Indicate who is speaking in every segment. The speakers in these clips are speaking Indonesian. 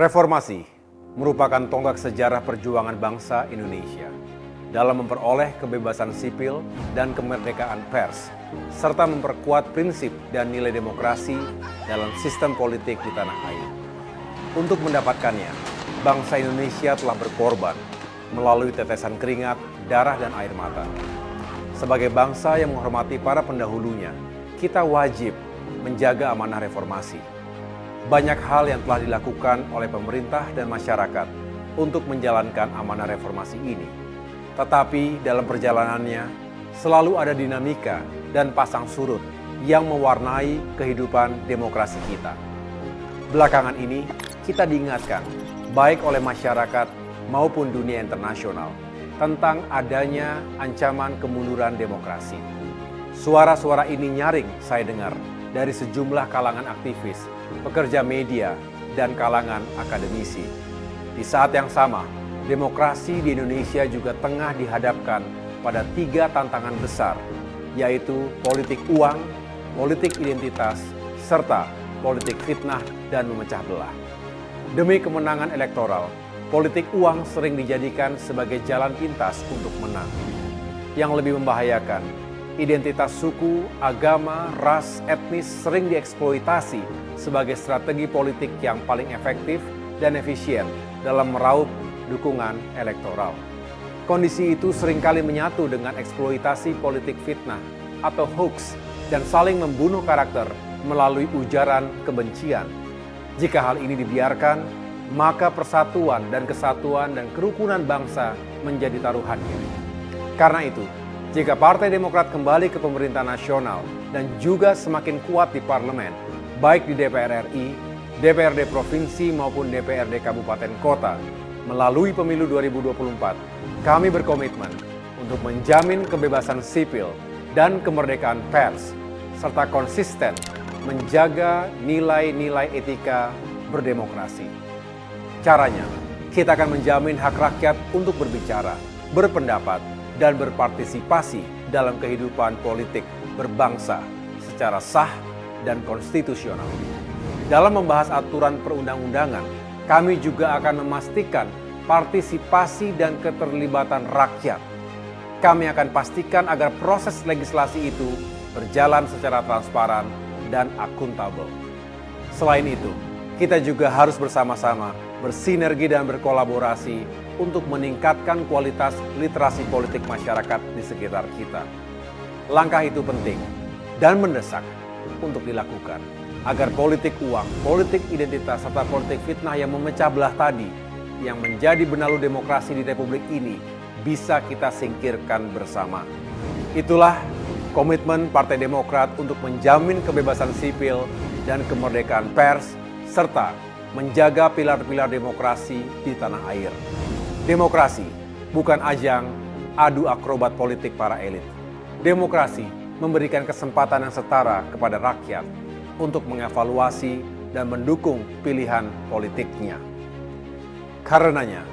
Speaker 1: Reformasi merupakan tonggak sejarah perjuangan bangsa Indonesia dalam memperoleh kebebasan sipil dan kemerdekaan pers, serta memperkuat prinsip dan nilai demokrasi dalam sistem politik di tanah air. Untuk mendapatkannya, bangsa Indonesia telah berkorban melalui tetesan keringat, darah, dan air mata. Sebagai bangsa yang menghormati para pendahulunya, kita wajib menjaga amanah reformasi. Banyak hal yang telah dilakukan oleh pemerintah dan masyarakat untuk menjalankan amanah reformasi ini. Tetapi dalam perjalanannya, selalu ada dinamika dan pasang surut yang mewarnai kehidupan demokrasi kita. Belakangan ini, kita diingatkan, baik oleh masyarakat maupun dunia internasional, tentang adanya ancaman kemunduran demokrasi. Suara-suara ini nyaring saya dengar dari sejumlah kalangan aktivis, pekerja media, dan kalangan akademisi. Di saat yang sama, demokrasi di Indonesia juga tengah dihadapkan pada 3 tantangan besar, yaitu politik uang, politik identitas, serta politik fitnah dan memecah belah. Demi kemenangan elektoral, politik uang sering dijadikan sebagai jalan pintas untuk menang. Yang lebih membahayakan, identitas suku, agama, ras, etnis sering dieksploitasi sebagai strategi politik yang paling efektif dan efisien dalam meraup dukungan elektoral. Kondisi itu seringkali menyatu dengan eksploitasi politik fitnah atau hoax dan saling membunuh karakter melalui ujaran kebencian. Jika hal ini dibiarkan, maka persatuan dan kesatuan dan kerukunan bangsa menjadi taruhannya. Karena itu, jika Partai Demokrat kembali ke pemerintahan nasional dan juga semakin kuat di parlemen, baik di DPR RI, DPRD Provinsi maupun DPRD Kabupaten Kota, melalui pemilu 2024, kami berkomitmen untuk menjamin kebebasan sipil dan kemerdekaan pers, serta konsisten menjaga nilai-nilai etika berdemokrasi. Caranya, kita akan menjamin hak rakyat untuk berbicara, berpendapat, dan berpartisipasi dalam kehidupan politik berbangsa secara sah dan konstitusional. Dalam membahas aturan perundang-undangan, kami juga akan memastikan partisipasi dan keterlibatan rakyat. Kami akan pastikan agar proses legislasi itu berjalan secara transparan dan akuntabel. Selain itu, kita juga harus bersama-sama bersinergi dan berkolaborasi untuk meningkatkan kualitas literasi politik masyarakat di sekitar kita. Langkah itu penting dan mendesak untuk dilakukan agar politik uang, politik identitas, serta politik fitnah yang memecah belah tadi yang menjadi benalu demokrasi di Republik ini bisa kita singkirkan bersama. Itulah komitmen Partai Demokrat untuk menjamin kebebasan sipil dan kemerdekaan pers, serta menjaga pilar-pilar demokrasi di tanah air. Demokrasi bukan ajang adu akrobat politik para elit. Demokrasi memberikan kesempatan yang setara kepada rakyat untuk mengevaluasi dan mendukung pilihan politiknya. Karenanya,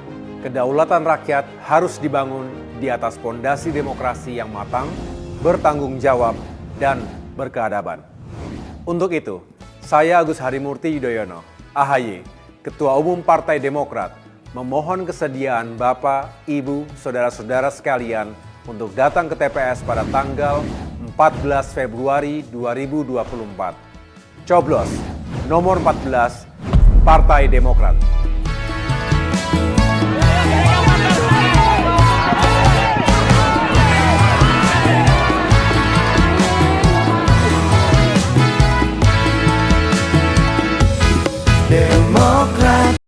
Speaker 1: kedaulatan rakyat harus dibangun di atas fondasi demokrasi yang matang, bertanggung jawab, dan berkeadaban. Untuk itu, saya Agus Harimurti Yudhoyono, AHY, Ketua Umum Partai Demokrat, memohon kesediaan Bapak, Ibu, Saudara-saudara sekalian untuk datang ke TPS pada tanggal 14 Februari 2024. Coblos nomor 14, Partai Demokrat.